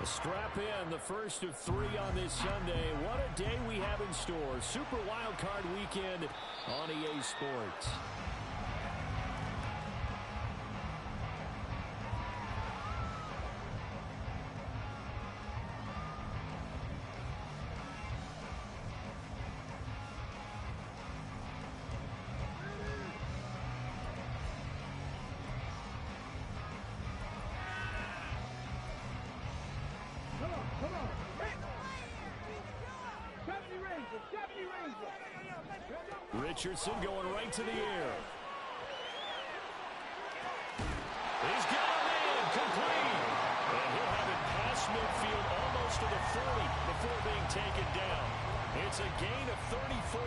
Strap in, the first of 3 on this Sunday. What a day we have in store. Super Wildcard weekend on EA Sports. Richardson going right to the air. He's got a man complete. And he'll have it past midfield almost to the 40 before being taken down. It's a gain of 34.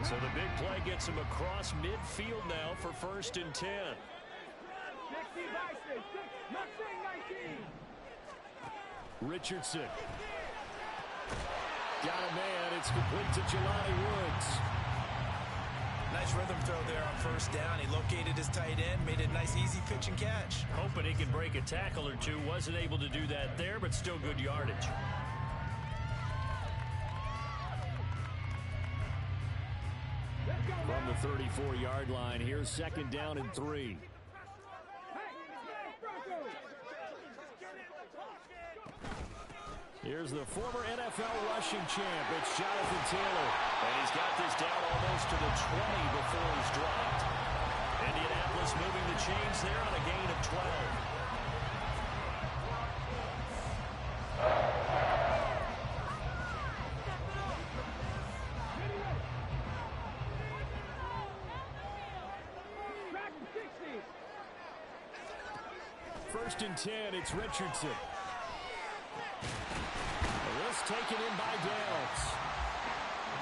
So the big play gets him across midfield now for 1st and 10. Richardson. Got a man. It's complete to Jelani Woods. Nice rhythm throw there on 1st down. He located his tight end, made a nice easy pitch and catch. Hoping he can break a tackle or two. Wasn't able to do that there, but still good yardage. From the 34-yard line, here's 2nd down and 3. Here's the former NFL rushing champ. It's Jonathan Taylor. And he's got this down almost to the 20 before he's dropped. Indianapolis moving the chains there on a gain of 12. First and 10, it's Richardson. This taken in by Downs.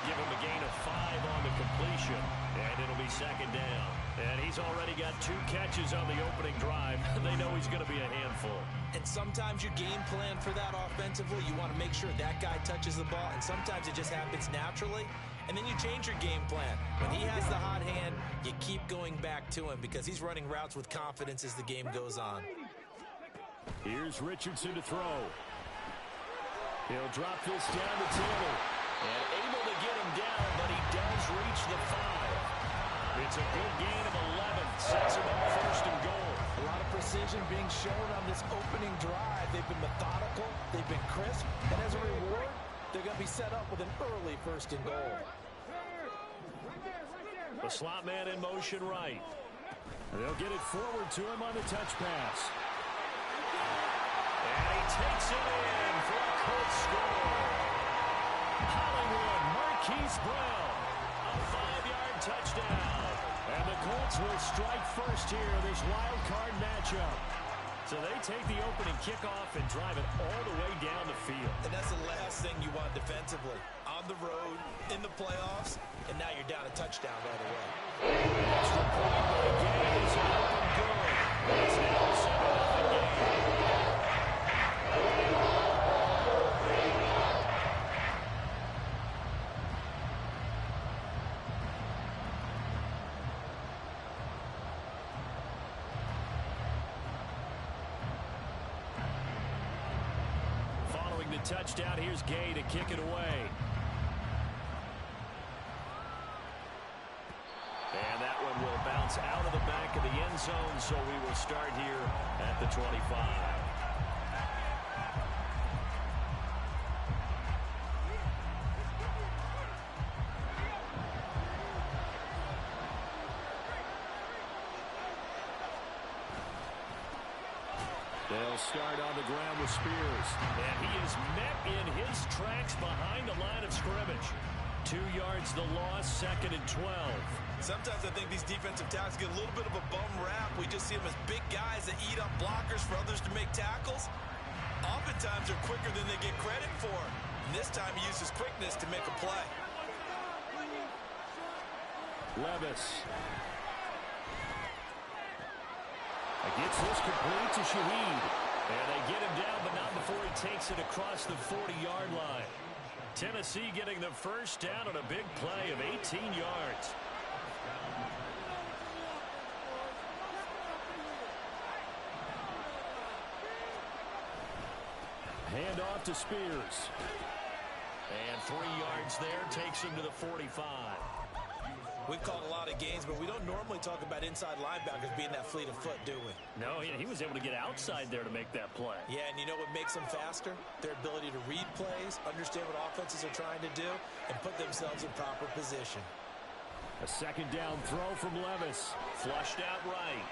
Give him a gain of 5 on the completion, and it'll be 2nd down. And he's already got 2 catches on the opening drive. They know he's going to be a handful. And sometimes your game plan for that offensively, you want to make sure that guy touches the ball, and sometimes it just happens naturally. And then you change your game plan. When he has the hot hand, you keep going back to him because he's running routes with confidence as the game goes on. Here's Richardson to throw. He'll drop this down to Taylor. And able to get him down, but he does reach the 5. It's a good gain of 11. Sets him up 1st and goal. A lot of precision being shown on this opening drive. They've been methodical. They've been crisp. And as a reward, they're going to be set up with an early 1st and goal. The slot man in motion right. They'll get it forward to him on the touch pass. And he takes it in for a Colts score. Hollywood Marquise Brown, a 5-yard touchdown. And the Colts will strike first here, this wild card matchup. So they take the opening kickoff and drive it all the way down the field. And that's the last thing you want defensively. On the road, in the playoffs, and now you're down a touchdown right away. Extra point by Gay is up and good. It's now a 7-0 game. Following the touchdown, here's Gay to kick it away. And that one will bounce out of the back of the end zone, so we will start here at the 25. They'll start on the ground with Spears. And he is met in his tracks behind the line of scrimmage. 2 yards the loss, 2nd and 12. Sometimes I think these defensive tackles get a little bit of a bum rap. We just see them as big guys that eat up blockers for others to make tackles. Oftentimes they're quicker than they get credit for. And this time he uses quickness to make a play. Levis. Gets this complete to Shaheed. And they get him down, but not before he takes it across the 40-yard line. Tennessee getting the first down on a big play of 18 yards. Hand off to Spears. And 3 yards there, takes him to the 45. We've called a lot of games, but we don't normally talk about inside linebackers being that fleet of foot, do we? No, he was able to get outside there to make that play. Yeah, and you know what makes them faster? Their ability to read plays, understand what offenses are trying to do, and put themselves in proper position. A second down throw from Levis. Flushed out right.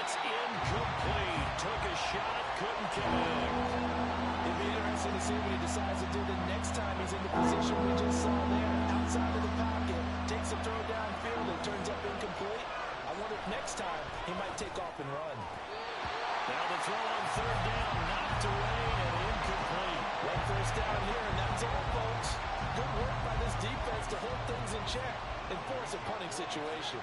It's incomplete. Took a shot, couldn't connect. It'd be interesting to see what he decides to do the next time he's in the position we just saw there, outside of the pocket, takes a throw downfield and turns up incomplete. I wonder if next time he might take off and run. Now the throw on third down, knocked away and incomplete. One first down here, and that's all, folks. Good work by this defense to hold things in check and force a punting situation.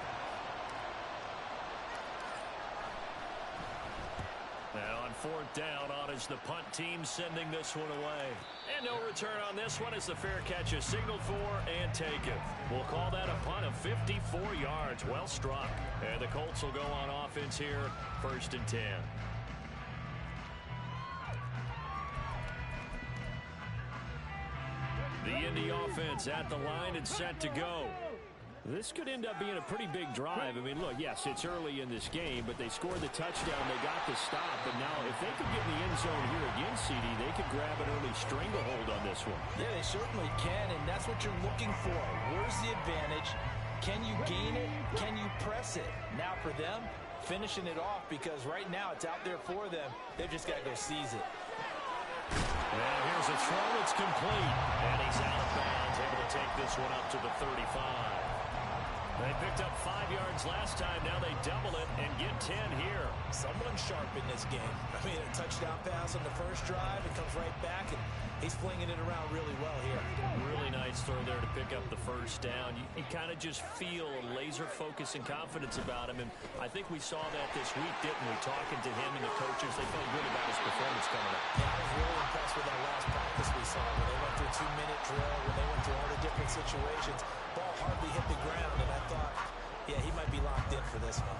Now on fourth down, on is the punt team sending this one away. And no return on this one as the fair catch is signaled for and taken. We'll call that a punt of 54 yards. Well struck. And the Colts will go on offense here, 1st and 10. The Indy offense at the line and set to go. This could end up being a pretty big drive. I mean, look, yes, it's early in this game, but they scored the touchdown. They got the stop. But now if they could get in the end zone here again, CD, they could grab an early stranglehold on this one. Yeah, they certainly can, and that's what you're looking for. Where's the advantage? Can you gain it? Can you press it? Now for them, finishing it off, because right now it's out there for them. They've just got to go seize it. Now here's a throw. It's complete. And he's out of bounds, able to take this one up to the 35. They picked up 5 yards last time. Now they double it and get 10 here. Someone sharp in this game. I mean, a touchdown pass on the first drive. It comes right back, and he's flinging it around really well here. Really nice throw there to pick up the first down. You kind of just feel a laser focus and confidence about him, and I think we saw that this week, didn't we? Talking to him and the coaches, they felt good about his performance coming up. Yeah, I was really impressed with that last practice we saw when they went through a 2-minute drill, when they went through all the different situations. Ball hardly hit the ground, and I thought, yeah, he might be locked in for this one.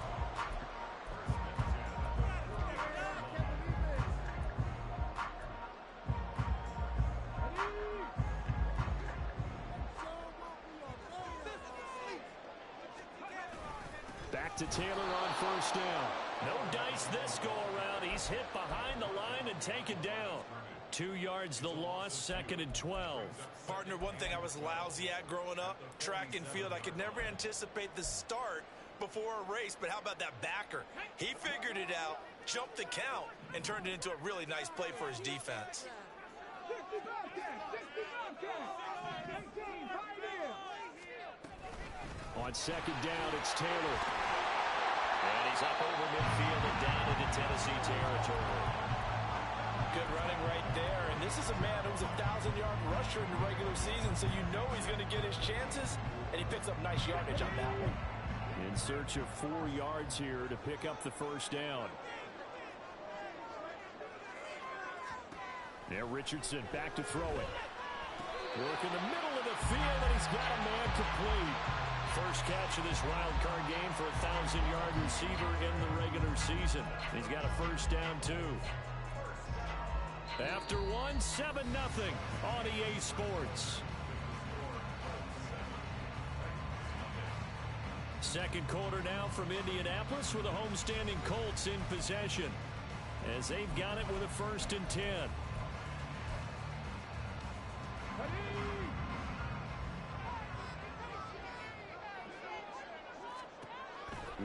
Back to Taylor on first down. No dice this go around. He's hit behind the line and taken down. 2 yards the loss, 2nd and 12. Partner, one thing I was lousy at growing up, track and field, I could never anticipate the start before a race, but how about that backer? He figured it out, jumped the count, and turned it into a really nice play for his defense. On second down, it's Taylor. And he's up over midfield and down into Tennessee territory. Good running right there, and this is a man who's a 1,000-yard rusher in the regular season, so you know he's going to get his chances, and he picks up nice yardage on that one. In search of 4 yards here to pick up the first down. Now Richardson back to throw it. Work in the middle of the field, and he's got a man complete. First catch of this wild card game for a 1,000-yard receiver in the regular season. He's got a first down, too. After one, 7-0 on EA Sports. Second quarter now from Indianapolis with the homestanding Colts in possession as they've got it with a 1st and 10.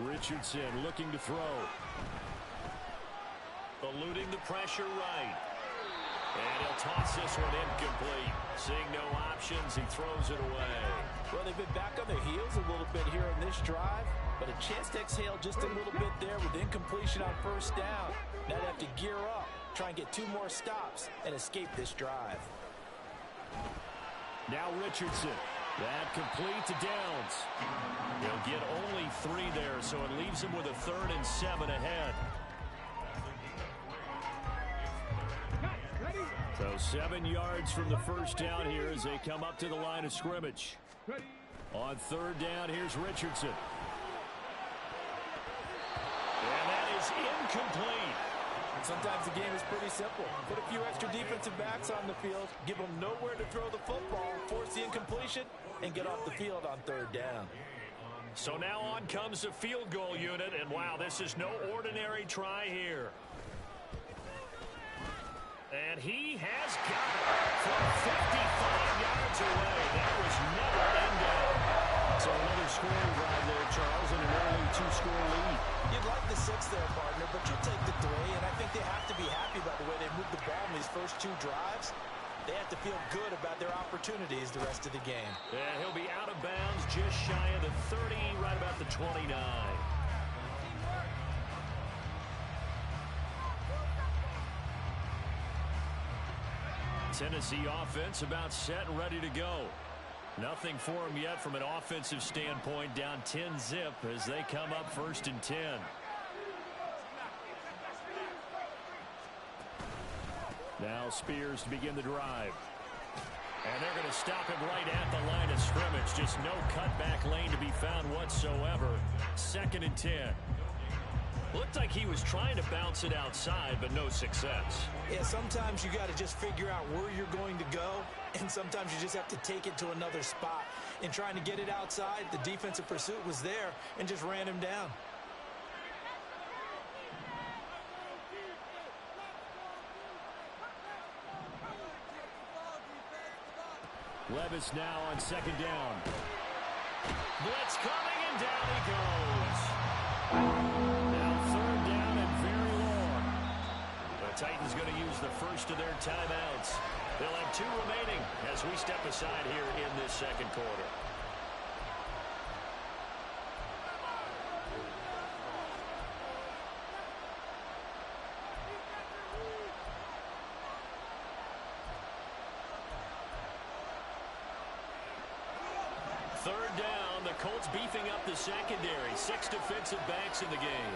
Richardson looking to throw. Eluding the pressure right. And he'll toss this one incomplete. Seeing no options, he throws it away. Well, they've been back on their heels a little bit here in this drive, but a chance to exhale just a little bit there with incompletion on first down. Now they have to gear up, try and get 2 more stops, and escape this drive. Now Richardson. That complete to Downs. He'll get only 3 there, so it leaves him with a 3rd and 7 ahead. So 7 yards from the first down here as they come up to the line of scrimmage. On third down, here's Richardson. And that is incomplete. Sometimes the game is pretty simple. Put a few extra defensive backs on the field, give them nowhere to throw the football, force the incompletion, and get off the field on third down. So now on comes the field goal unit, and wow, this is no ordinary try here. And he has got it from 55 yards away. That was never in doubt. So another scoring drive there, Charles, and an early 2-score lead. You'd like the 6 there, partner, but you'll take the 3, and I think they have to be happy about the way they moved the ball in these first 2 drives. They have to feel good about their opportunities the rest of the game. Yeah, he'll be out of bounds just shy of the 30, right about the 29. Tennessee offense about set and ready to go. Nothing for them yet from an offensive standpoint, down 10-zip as they come up 1st and 10. Now Spears to begin the drive. And they're going to stop him right at the line of scrimmage. Just no cutback lane to be found whatsoever. 2nd and 10. Looked like he was trying to bounce it outside, but no success. Yeah, sometimes you got to just figure out where you're going to go, and sometimes you just have to take it to another spot. In trying to get it outside, the defensive pursuit was there and just ran him down. Levis now on 2nd down. Blitz coming, and down he goes. Now 3rd down and very long. The Titans going to use the first of their timeouts. They'll have 2 remaining as we step aside here in this 2nd quarter. Third down, the Colts beefing up the secondary. 6 defensive backs in the game.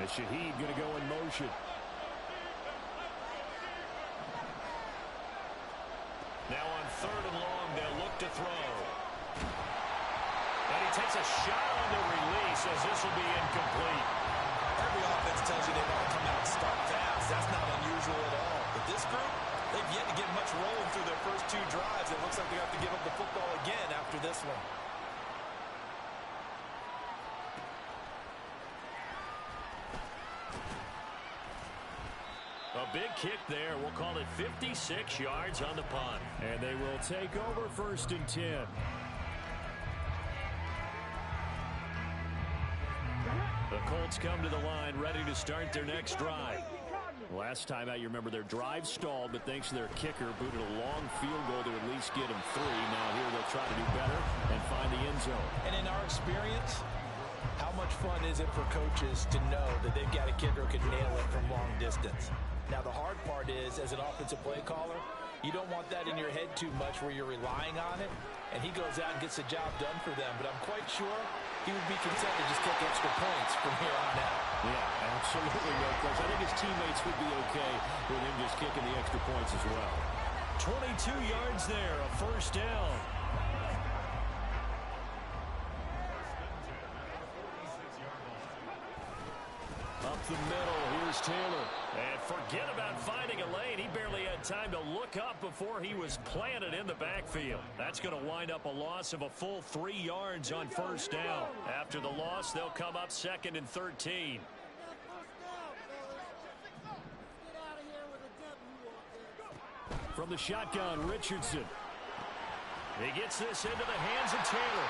And Shaheed going to go in motion. Now on 3rd and long, they'll look to throw. And he takes a shot on the release as this will be incomplete. Every offense tells you they want to come out and start fast. That's not unusual at all. But this group, they've yet to get much rolling through their first 2 drives. It looks like they have to give up the football again after this one. A big kick there. We'll call it 56 yards on the punt. And they will take over 1st and 10. The Colts come to the line ready to start their next drive. Last time out, you remember their drive stalled, but thanks to their kicker, booted a long field goal to at least get them 3. Now here they'll try to do better and find the end zone. And in our experience, how much fun is it for coaches to know that they've got a kicker who can nail it from long distance? Now the hard part is, as an offensive play caller, you don't want that in your head too much where you're relying on it, and he goes out and gets the job done for them. But I'm quite sure he would be content to just take extra points from here on out. Yeah, absolutely no question. I think his teammates would be okay with him just kicking the extra points as well. 22 yards there, a 1st down. Up the middle, here's Taylor. And forget about finding a lane. He barely had time to look up before he was planted in the backfield. That's going to wind up a loss of a full 3 yards on 1st down. After the loss, they'll come up 2nd and 13. From the shotgun, Richardson. He gets this into the hands of Taylor.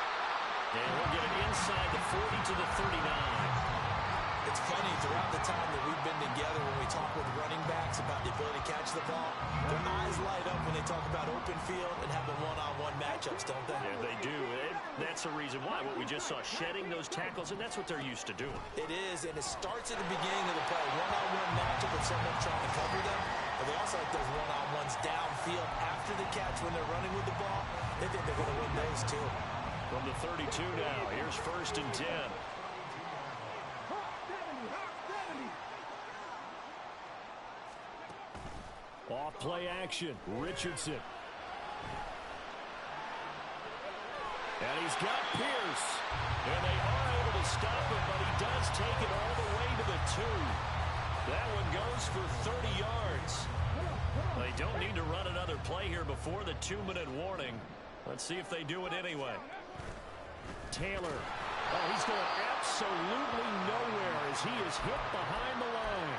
And we'll get it inside the 40 to the 39. It's funny, throughout the time that we've been together, when we talk with running backs about the ability to catch the ball, their eyes light up when they talk about open field and having one-on-one matchups, don't they? Yeah, they do. That's the reason why. What we just saw, shedding those tackles, and that's what they're used to doing. It is, and it starts at the beginning of the play. One-on-one matchup with someone trying to cover them, but they also like those one-on-ones downfield after the catch when they're running with the ball. They think they're going to win those, too. From the 32 now, here's 1st and 10. Off play action, Richardson. And he's got Pierce. And they are able to stop him, but he does take it all the way to the 2. That one goes for 30 yards. They don't need to run another play here before the 2-minute warning. Let's see if they do it anyway. Taylor. Oh, he's going absolutely nowhere as he is hit behind the line.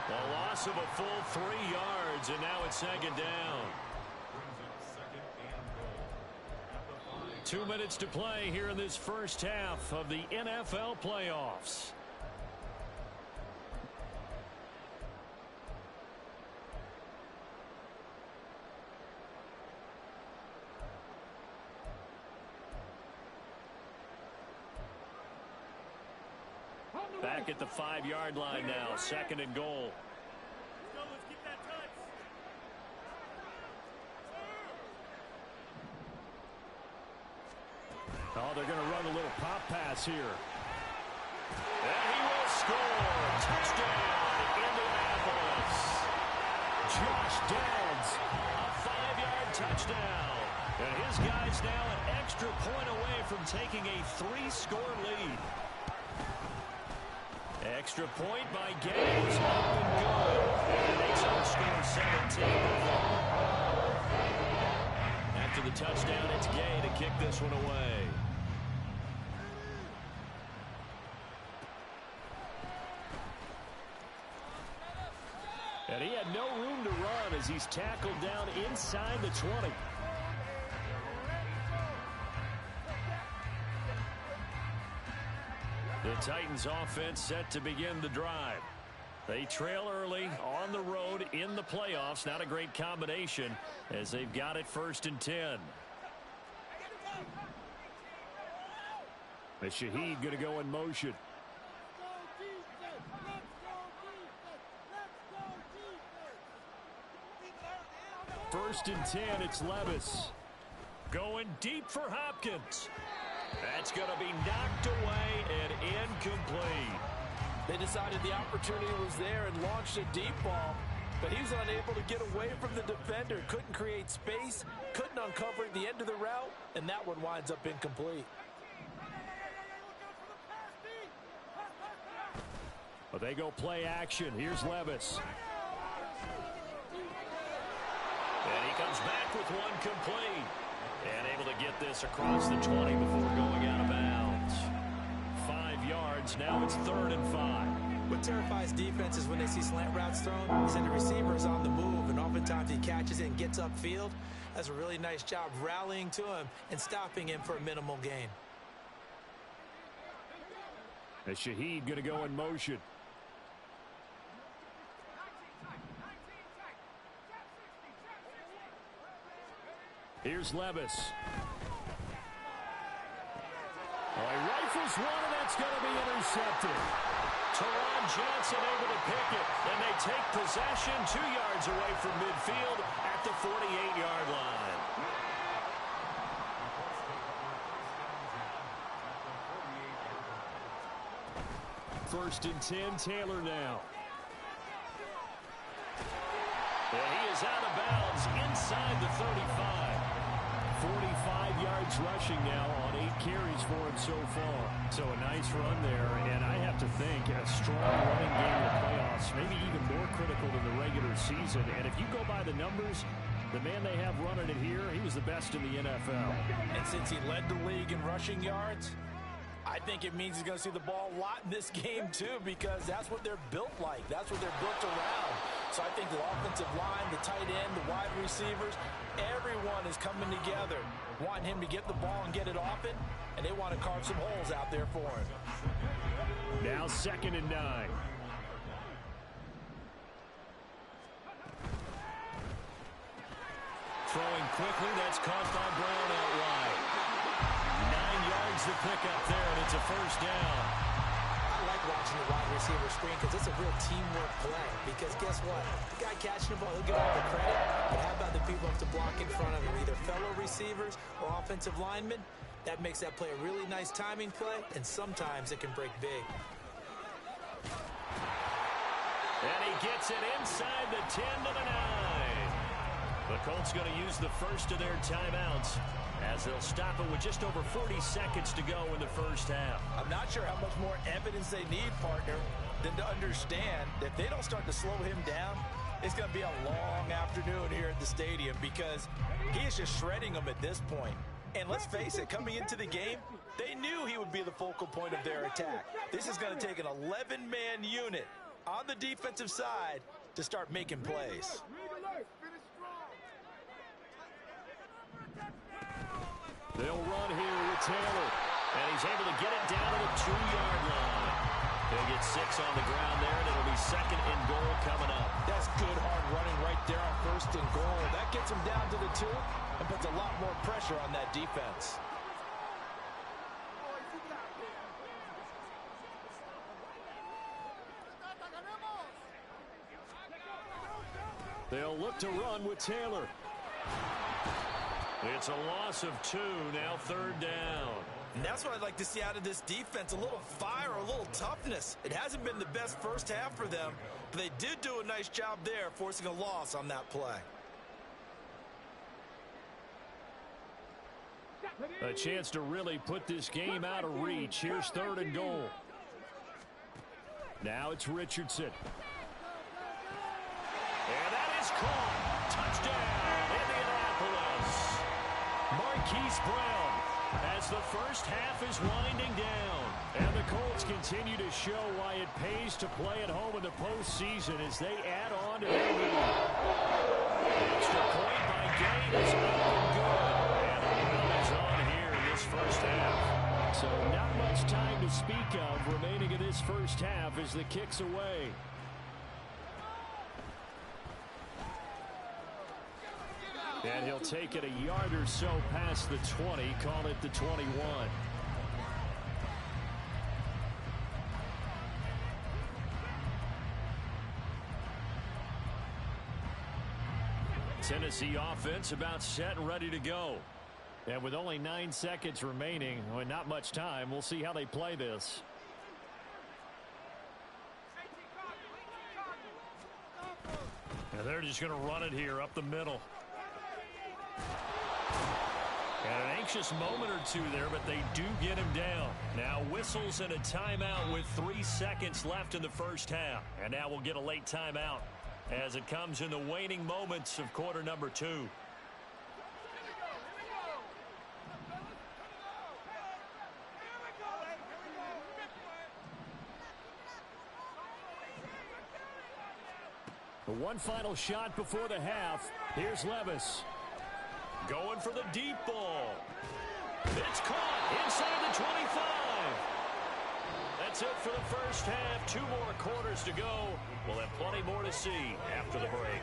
A loss of a full 3 yards, and now it's 2nd down. 2 minutes to play here in this first half of the NFL playoffs. Back at the 5-yard line now, 2nd and goal. Let's get that touch. Oh, they're going to run a little pop pass here. And he will score. Touchdown, Indianapolis. Josh Downs, a 5-yard touchdown. And his guy's now an extra point away from taking a 3-score lead. Extra point by Gay is up and good. And it makes our score 17. After the touchdown, it's Gay to kick this one away. And he had no room to run as he's tackled down inside the 20. The Titans offense set to begin the drive. They trail early on the road in the playoffs. Not a great combination as they've got it 1st and 10. The Shaheed going to go in motion. 1st and 10, it's Levis. Going deep for Hopkins. That's going to be knocked away and incomplete. They decided the opportunity was there and launched a deep ball, but he was unable to get away from the defender. Couldn't create space, couldn't uncover the end of the route, and that one winds up incomplete. But they go play action. Here's Levis. And he comes back with one complete. And able to get this across the 20 before going out of bounds. 5 yards. Now it's 3rd and 5. What terrifies defenses when they see slant routes thrown is that the receiver is on the move, and oftentimes he catches it and gets upfield. That's a really nice job rallying to him and stopping him for a minimal gain. As Shaheed going to go in motion. Here's Levis. Oh, he rifles one, and that's going to be intercepted. Teron Johnson able to pick it, and they take possession 2 yards away from midfield at the 48-yard line. First and 10, Taylor now. And he is out of bounds inside the 35. 45 yards rushing now on 8 carries for him so far. So a nice run there, and I have to think a strong running game in the playoffs, maybe even more critical than the regular season. And if you go by the numbers, the man they have running it here, he was the best in the NFL. And since he led the league in rushing yards, I think it means he's going to see the ball a lot in this game, too, because that's what they're built like. That's what they're built around. So I think the offensive line, the tight end, the wide receivers, everyone is coming together, wanting him to get the ball and get it often, and they want to carve some holes out there for him. Now 2nd and 9. Throwing quickly, that's caught by Brown out wide. 9 yards to pick up there, and it's a 1st down. I like watching the wide receiver screen because it's a real teamwork play. Because guess what? The guy catching the ball, he'll get all the credit. But how about the people who have to block in front of him, either fellow receivers or offensive linemen? That makes that play a really nice timing play, and sometimes it can break big. And he gets it inside the 10 to the 9. The Colts going to use the first of their timeouts as they'll stop it with just over 40 seconds to go in the first half. I'm not sure how much more evidence they need, partner, than to understand that if they don't start to slow him down, it's going to be a long afternoon here at the stadium because he is just shredding them at this point. And let's face it, coming into the game, they knew he would be the focal point of their attack. This is going to take an 11-man unit on the defensive side to start making plays. They'll run here with Taylor, and he's able to get it down to the 2-yard line. He'll get 6 on the ground there, and it'll be second and goal coming up. That's good hard running right there on first and goal. That gets him down to the 2 and puts a lot more pressure on that defense. They'll look to run with Taylor. It's a loss of 2, now third down. And that's what I'd like to see out of this defense, a little fire, a little toughness. It hasn't been the best first half for them, but they did do a nice job there, forcing a loss on that play. A chance to really put this game out of reach. Here's third and goal. Now it's Richardson. And that is caught. Touchdown, Indianapolis. Marquise Brown as the first half is winding down. And the Colts continue to show why it pays to play at home in the postseason as they add on to their lead. The extra point by Gay is up and good. And the run is on here in this first half. So not much time to speak of remaining in this first half as the kick's away. And he'll take it a yard or so past the 20, call it the 21. Tennessee offense about set and ready to go. And with only 9 seconds remaining, well, not much time, we'll see how they play this. And they're just going to run it here up the middle. And an anxious moment or two there, but they do get him down. Now whistles and a timeout with 3 seconds left in the first half. And now we'll get a late timeout as it comes in the waning moments of quarter number 2. One final shot before the half. Here's Levis. Going for the deep ball. It's caught inside the 25. That's it for the first half. 2 more quarters to go. We'll have plenty more to see after the break.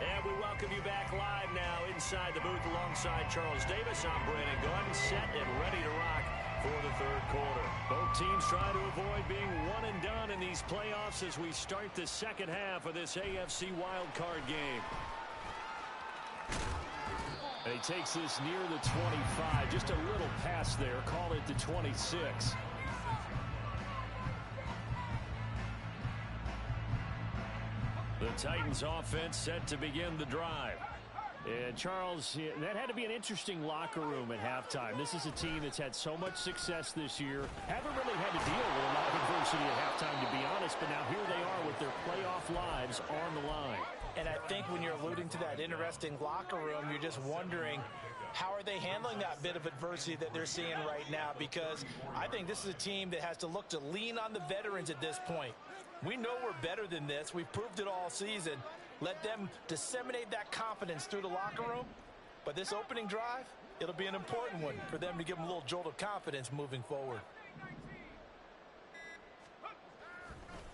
And we welcome you back live now inside the booth alongside Charles Davis. I'm Brandon Gunn, set and ready to rock for the third quarter. Both teams trying to avoid being one and done in these playoffs as we start the second half of this AFC Wildcard game. And he takes this near the 25, just a little past there, call it the 26. The Titans offense set to begin the drive. And Charles, that had to be an interesting locker room at halftime. This is a team that's had so much success this year. Haven't really had to deal with a lot of adversity at halftime, to be honest. But now here they are with their playoff lives on the line. And I think when you're alluding to that interesting locker room, you're just wondering, how are they handling that bit of adversity that they're seeing right now? Because I think this is a team that has to look to lean on the veterans at this point. We know we're better than this. We've proved it all season. Let them disseminate that confidence through the locker room. But this opening drive, it'll be an important one for them to give them a little jolt of confidence moving forward.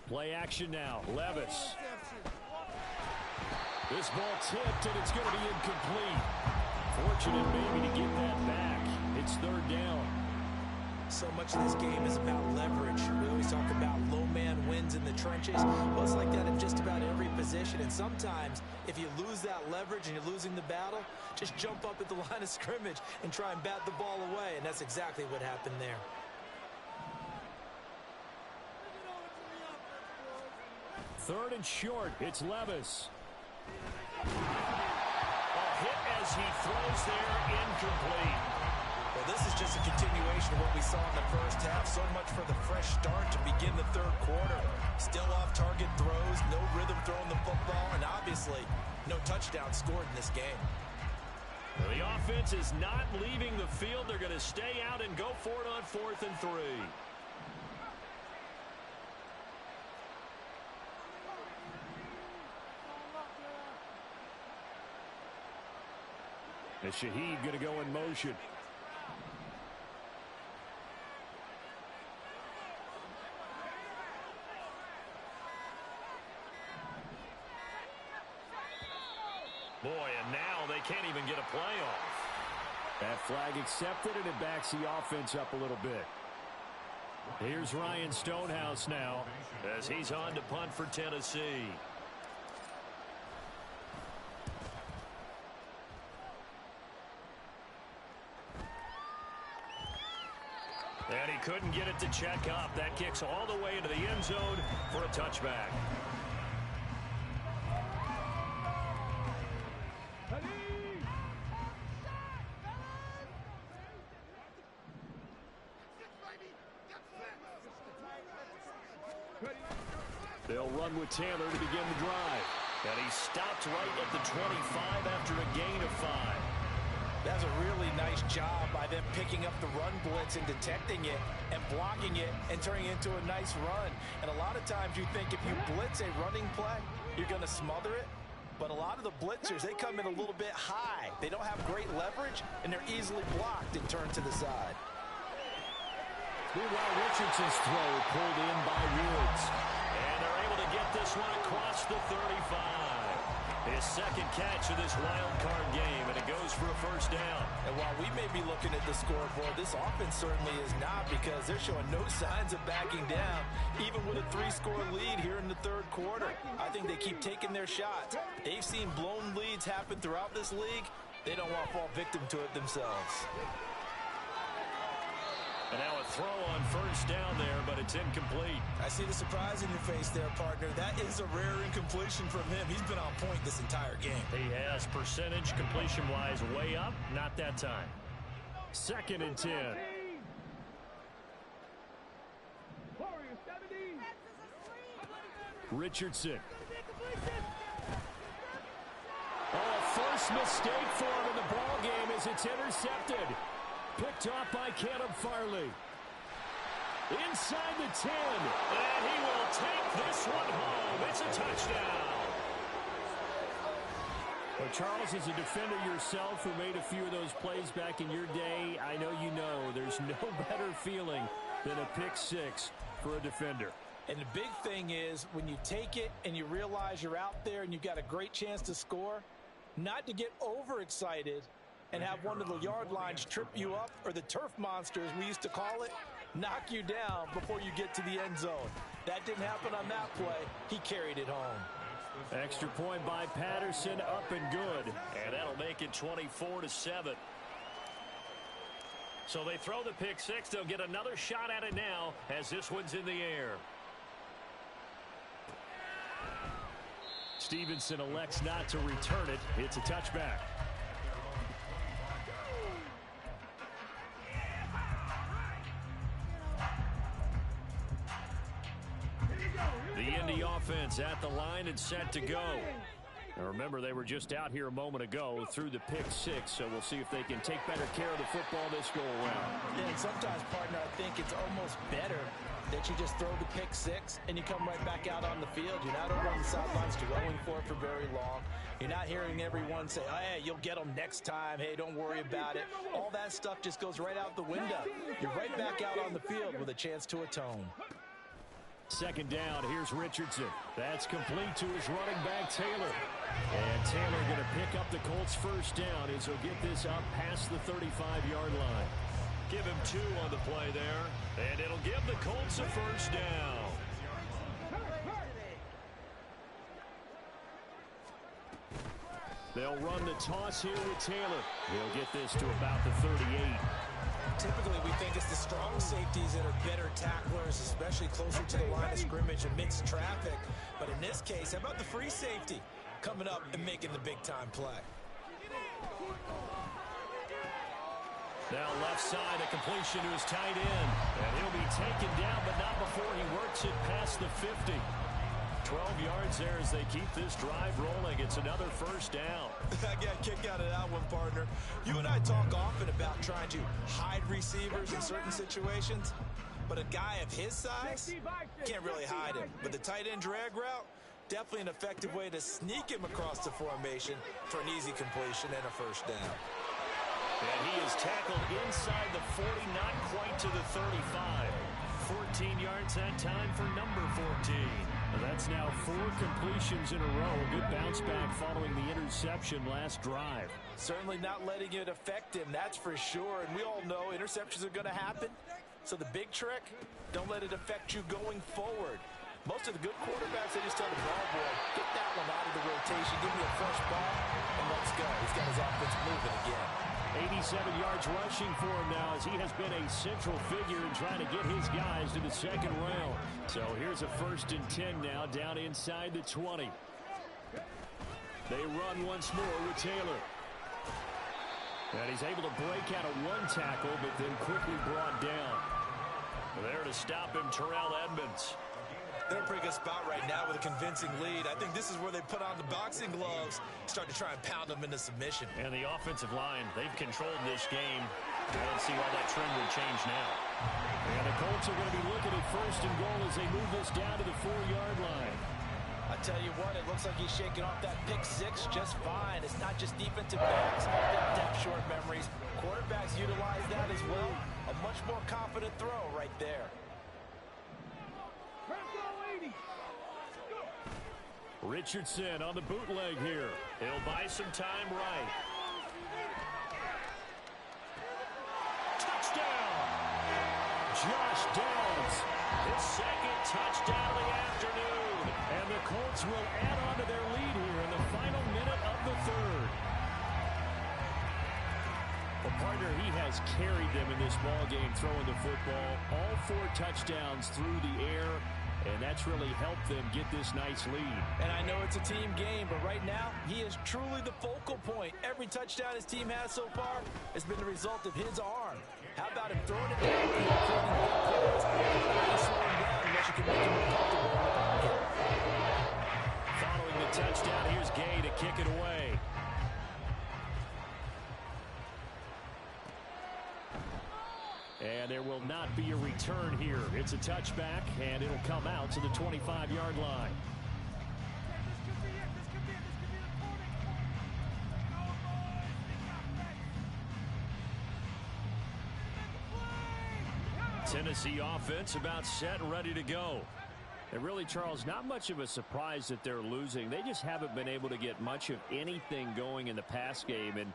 Play action now. Levis. This ball tipped, and it's going to be incomplete. Fortunate maybe to get that back. It's third down. So much of this game is about leverage. We always talk about low man wins in the trenches. Well, it's like that in just about every position. And sometimes, if you lose that leverage and you're losing the battle, just jump up at the line of scrimmage and try and bat the ball away. And that's exactly what happened there. Third and short. It's Levis. A hit as he throws there, incomplete. Well, this is just a continuation of what we saw in the first half. So much for the fresh start to begin the third quarter. Still off-target throws, no rhythm throwing the football, and obviously no touchdown scored in this game. Well, the offense is not leaving the field. They're going to stay out and go for it on 4th and 3. And Shaheed going to go in motion. Boy, and now they can't even get a play off. That flag accepted, and it backs the offense up a little bit. Here's Ryan Stonehouse now as he's on to punt for Tennessee. And he couldn't get it to check up. That kicks all the way into the end zone for a touchback. They'll run with Taylor to begin the drive. And he stopped right at the 25 after a gain of 5. That's a really nice job by them picking up the run blitz and detecting it and blocking it and turning it into a nice run. And a lot of times you think if you blitz a running play, you're going to smother it. But a lot of the blitzers, they come in a little bit high. They don't have great leverage, and they're easily blocked and turned to the side. Meanwhile, Richardson's throw pulled in by Woods. And they're able to get this one across the 35. His second catch of this wild card game, and it goes for a first down. And while we may be looking at the scoreboard, this offense certainly is not, because they're showing no signs of backing down, even with a 3-score lead here in the third quarter. I think they keep taking their shots. They've seen blown leads happen throughout this league. They don't want to fall victim to it themselves. And now a throw on first down there, but it's incomplete. I see the surprise in your face there, partner. That is a rare incompletion from him. He's been on point this entire game. He has percentage completion-wise way up. Not that time. 2nd and 10. Richardson. Oh, a first mistake for him in the ball game as it's intercepted. Picked off by Caleb Farley. Inside the 10. And he will take this one home. It's a touchdown. Well, Charles, as a defender yourself who made a few of those plays back in your day, I know you know there's no better feeling than a pick 6 for a defender. And the big thing is when you take it and you realize you're out there and you've got a great chance to score, not to get overexcited and have one of the yard lines trip you up, or the turf monster, as we used to call it, knock you down before you get to the end zone. That didn't happen on that play. He carried it home. Extra point by Patterson, up and good. And that'll make it 24-7. So they throw the pick 6. They'll get another shot at it now as this one's in the air. Stevenson elects not to return it. It's a touchback. The Indy offense at the line and set to go. Now remember, they were just out here a moment ago through the pick 6, so we'll see if they can take better care of the football this go around. Yeah, and sometimes, partner, I think it's almost better that you just throw the pick 6 and you come right back out on the field. You're not over on the sidelines dwelling for it for very long. You're not hearing everyone say, hey, you'll get them next time. Hey, don't worry about it. All that stuff just goes right out the window. You're right back out on the field with a chance to atone. 2nd down, here's Richardson. That's complete to his running back, Taylor. And Taylor going to pick up the Colts' first down as he'll get this up past the 35-yard line. Give him 2 on the play there, and it'll give the Colts a first down. They'll run the toss here with Taylor. He'll get this to about the 38. Typically, we think it's the strong safeties that are better tacklers, especially closer to the line of scrimmage amidst traffic. But in this case, how about the free safety coming up and making the big-time play? Now left side, a completion to his tight end. And he'll be taken down, but not before he works it past the 50. 12 yards there as they keep this drive rolling. It's another first down. I got a kick out of that one, partner. You and I talk often about trying to hide receivers in certain situations, but a guy of his size can't really hide him. But the tight end drag route, definitely an effective way to sneak him across the formation for an easy completion and a first down. And he is tackled inside the 40, not quite to the 35. 14 yards that time for number 14. That's now 4 completions in a row. A good bounce back following the interception last drive. Certainly not letting it affect him, that's for sure. And we all know interceptions are going to happen. So the big trick, don't let it affect you going forward. Most of the good quarterbacks, they just tell the ball boy, get that one out of the rotation, give me a fresh ball, and let's go. He's got his offense moving again. 87 yards rushing for him now as he has been a central figure in trying to get his guys to the second round. So here's a 1st and 10 now down inside the 20. They run once more with Taylor. And he's able to break out of 1 tackle, but then quickly brought down. There to stop him, Terrell Edmonds. They're in a pretty good spot right now with a convincing lead. I think this is where they put on the boxing gloves, start to try and pound them into submission. And the offensive line, they've controlled this game. I don't see why that trend would change now. And the Colts are going to be looking at 1st and goal as they move this down to the 4-yard line. I tell you what, it looks like he's shaking off that pick 6 just fine. It's not just defensive backs, that depth short memories. Quarterbacks utilize that as well. A much more confident throw right there. Richardson on the bootleg here. He'll buy some time right. Touchdown! Josh Downs, his 2nd touchdown of the afternoon. And the Colts will add on to their lead here in the final minute of the 3rd. Well, partner, he has carried them in this ball game throwing the football. All 4 touchdowns through the air. And that's really helped them get this nice lead. And I know it's a team game, but right now, he is truly the focal point. Every touchdown his team has so far has been the result of his arm. How about him throwing it down, creating big plays, and slowing down unless you can make him more comfortable in the pocket. Following the touchdown, here's Gay to kick it away. And there will not be a return here. It's a touchback, and it'll come out to the 25-yard line. Tennessee offense about set and ready to go. And really, Charles, not much of a surprise that they're losing. They just haven't been able to get much of anything going in the pass game. And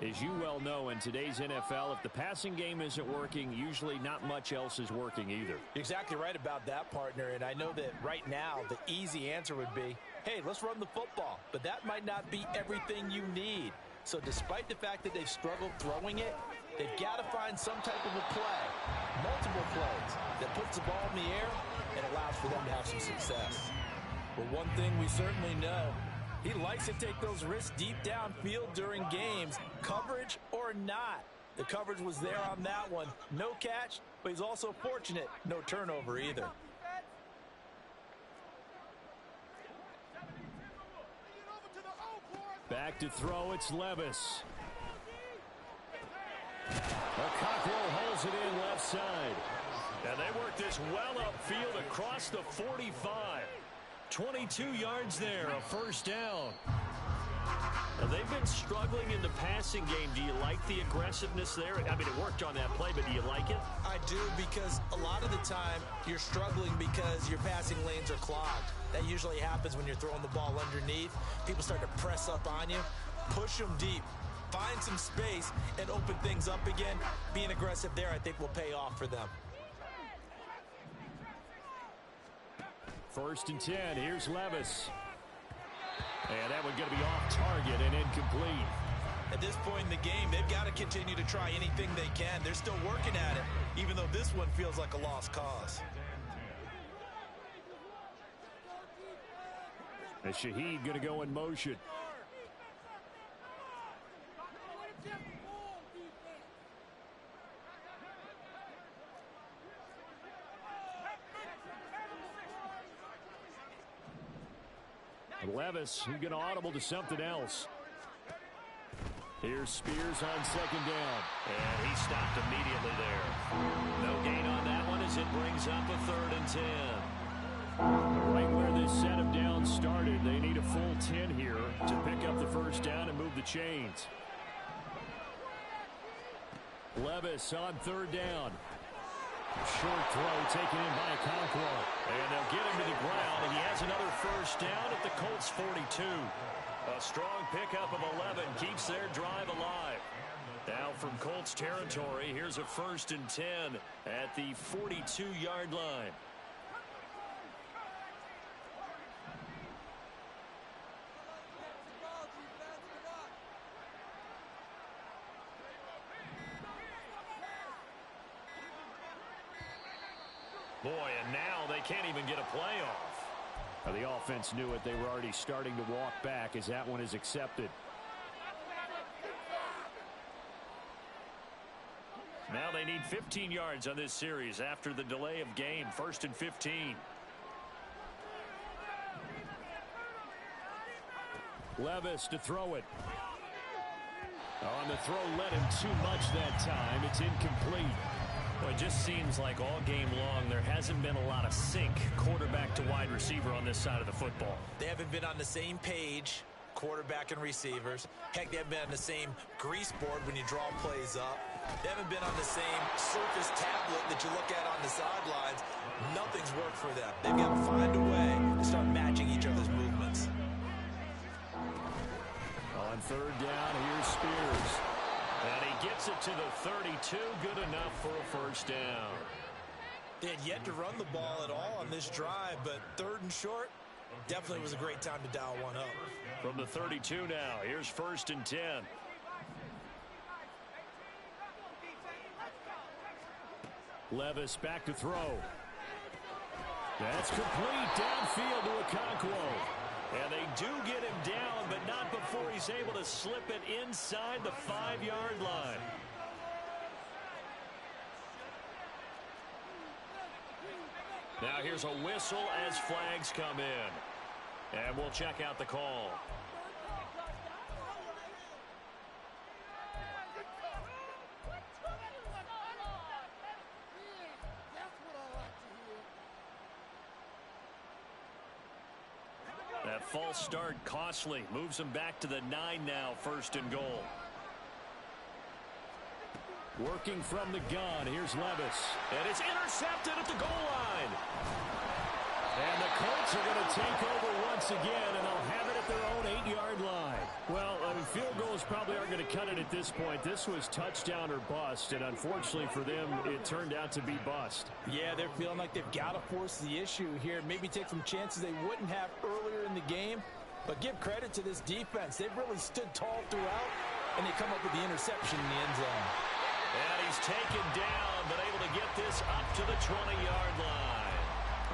as you well know, in today's NFL, if the passing game isn't working, usually not much else is working either. You're exactly right about that, partner. And I know that right now the easy answer would be, hey, let's run the football. But that might not be everything you need. So despite the fact that they've struggled throwing it, they've got to find some type of a play, multiple plays, that puts the ball in the air and allows for them to have some success. But one thing we certainly know, he likes to take those risks deep downfield during games, coverage or not. The coverage was there on that one. No catch, but he's also fortunate. No turnover either. Back to throw, it's Levis. Cockrell holds it in left side. And they work this well upfield across the 45. 22 yards there, a first down. Now, they've been struggling in the passing game. Do you like the aggressiveness there? I mean, it worked on that play, but do you like it? I do, because a lot of the time you're struggling because your passing lanes are clogged. That usually happens when you're throwing the ball underneath. People start to press up on you. Push them deep. find some space and open things up again. Being aggressive there, I think, will pay off for them. 1st and 10. Here's Levis. And that one going to be off target and incomplete. At this point in the game, they've got to continue to try anything they can. They're still working at it, even though this one feels like a lost cause. And Shaheed going to go in motion. Levis, who's going to audible to something else. Here's Spears on 2nd down. And he stopped immediately there. No gain on that one as it brings up a 3rd and 10. Right where this set of downs started, they need a full 10 here to pick up the 1st down and move the chains. Levis on 3rd down. Short throw taken in by Okonkwo. And they'll get him to the ground, and he has another 1st down at the Colts 42. A strong pickup of 11 keeps their drive alive. Now from Colts territory, here's a 1st and 10 at the 42-yard line. Boy, and now they can't even get a play off. The offense knew it. They were already starting to walk back as that one is accepted. Now they need 15 yards on this series after the delay of game. 1st and 15. Levis to throw it. On the throw, led him too much that time. It's incomplete. Well, it just seems like all game long there hasn't been a lot of sync quarterback to wide receiver on this side of the football. They haven't been on the same page, quarterback and receivers. Heck, they haven't been on the same grease board when you draw plays up. They haven't been on the same surface tablet that you look at on the sidelines. Nothing's worked for them. They've got to find a way to start matching each other's movements. On 3rd down, here's Spears. And he gets it to the 32. Good enough for a 1st down. They had yet to run the ball at all on this drive, but 3rd and short definitely was a great time to dial one up. From the 32 now, here's 1st and 10. Levis back to throw. That's complete downfield to Okonkwo. And they do get him down, but not before he's able to slip it inside the 5-yard line. Now here's a whistle as flags come in. And we'll check out the call. That false start costly. Moves him back to the 9 now. 1st and goal. Working from the gun. Here's Levis. And it's intercepted at the goal line. And the Colts are going to take over once again, and they'll have it at their own 8-yard line. Well, field goals probably aren't going to cut it at this point. This was touchdown or bust, and unfortunately for them, it turned out to be bust. Yeah, they're feeling like they've got to force the issue here. Maybe take some chances they wouldn't have earlier in the game. But give credit to this defense. They've really stood tall throughout, and they come up with the interception in the end zone. And he's taken down, but able to get this up to the 20-yard line.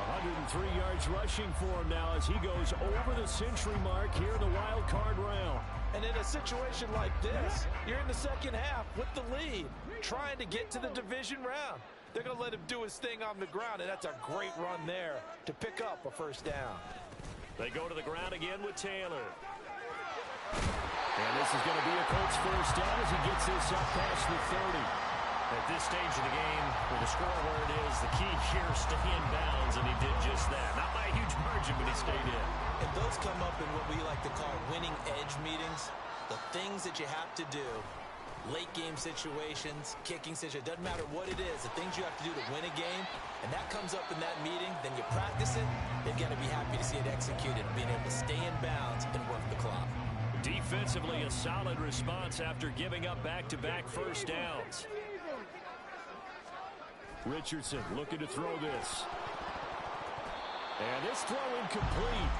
103 yards rushing for him now as he goes over the century mark here in the wild card round. And in a situation like this, you're in the second half with the lead, trying to get to the division round. They're going to let him do his thing on the ground, and that's a great run there to pick up a 1st down. They go to the ground again with Taylor. And this is going to be a Colts 1st down as he gets this up past the 30. At this stage of the game, with the score where it is, the key here, stay in bounds, and he did just that. Not by a huge margin, but he stayed in. And those come up in what we like to call winning edge meetings. The things that you have to do, late game situations, kicking situations, doesn't matter what it is, the things you have to do to win a game, and that comes up in that meeting, then you practice it, they've got to be happy to see it executed, being able to stay in bounds and work the clock. Defensively, a solid response after giving up back-to-back first downs. Richardson looking to throw this. And this throw incomplete.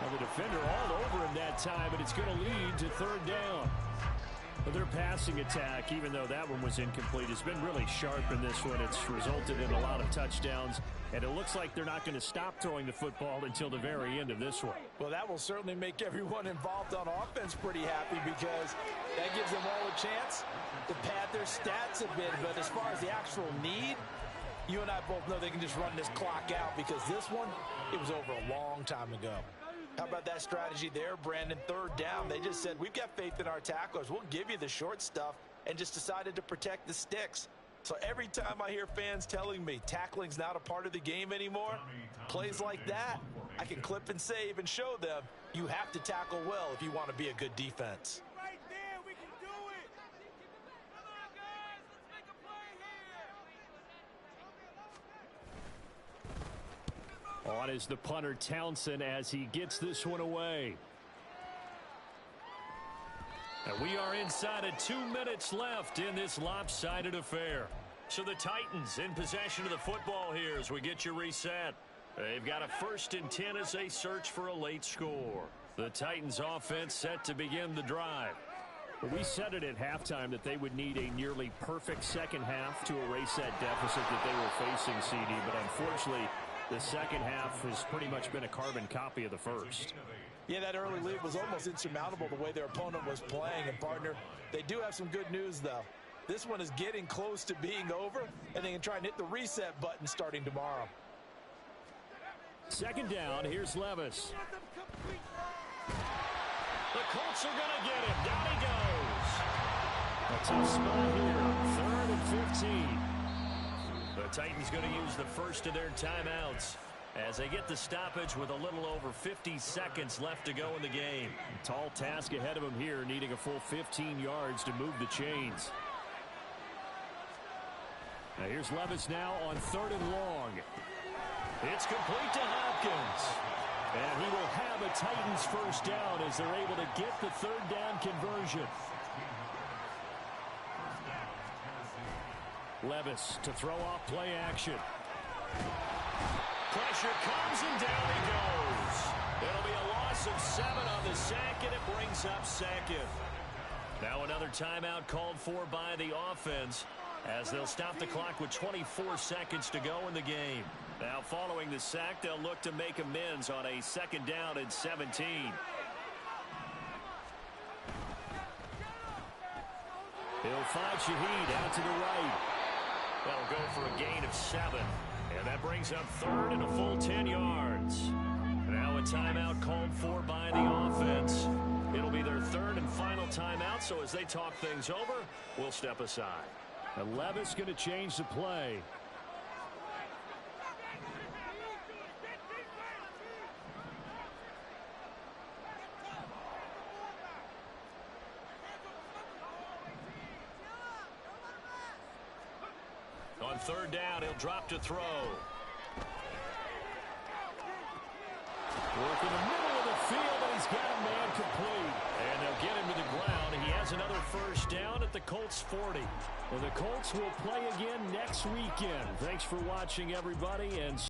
Well, the defender all over him that time, and it's going to lead to third down. But their passing attack, even though that one was incomplete, has been really sharp in this one. It's resulted in a lot of touchdowns, and it looks like they're not going to stop throwing the football until the very end of this one. Well, that will certainly make everyone involved on offense pretty happy, because that gives them all a chance to pad their stats a bit. But as far as the actual need, you and I both know they can just run this clock out, because this one, it was over a long time ago. How about that strategy there, Brandon? Third down, they just said, we've got faith in our tacklers. We'll give you the short stuff, and just decided to protect the sticks. So every time I hear fans telling me tackling's not a part of the game anymore, plays like that, I can clip and save and show them you have to tackle well if you want to be a good defense. Right there, we can do it. Come on, guys, let's make a play here. On is the punter, Townsend, as he gets this one away. And we are inside of 2 minutes left in this lopsided affair. So the Titans in possession of the football here as we get you reset. They've got a 1st and 10 as they search for a late score. The Titans offense set to begin the drive. We said it at halftime that they would need a nearly perfect second half to erase that deficit that they were facing, CD, but unfortunately the second half has pretty much been a carbon copy of the first. Yeah, that early lead was almost insurmountable the way their opponent was playing. And, partner, they do have some good news, though. This one is getting close to being over, and they can try and hit the reset button starting tomorrow. Second down, here's Levis. The Colts are going to get him. Down he goes. A tough spot here. 3rd and 15. The Titans going to use the first of their timeouts as they get the stoppage with a little over 50 seconds left to go in the game. Tall task ahead of them here, needing a full 15 yards to move the chains. Now here's Levis now on 3rd and long. It's complete to Hopkins. And he will have a Titans first down as they're able to get the 3rd down conversion. Levis to throw off play action. Pressure comes and down he goes. It'll be a loss of 7 on the sack, and it brings up 2nd. Now another timeout called for by the offense as they'll stop the clock with 24 seconds to go in the game. Now following the sack, they'll look to make amends on a 2nd down and 17. He'll find Shaheed out to the right. That'll go for a gain of 7. And that brings up 3rd and a full 10 yards. Now a timeout called for by the offense. It'll be their 3rd and final timeout, so as they talk things over, we'll step aside. And Levis going to change the play. On 3rd down, he'll drop to throw. Work in the middle of the field, and he's got a man complete. And they'll get him to the ground. He has another first down at the Colts 40. And the Colts will play again next weekend. Thanks for watching, everybody, and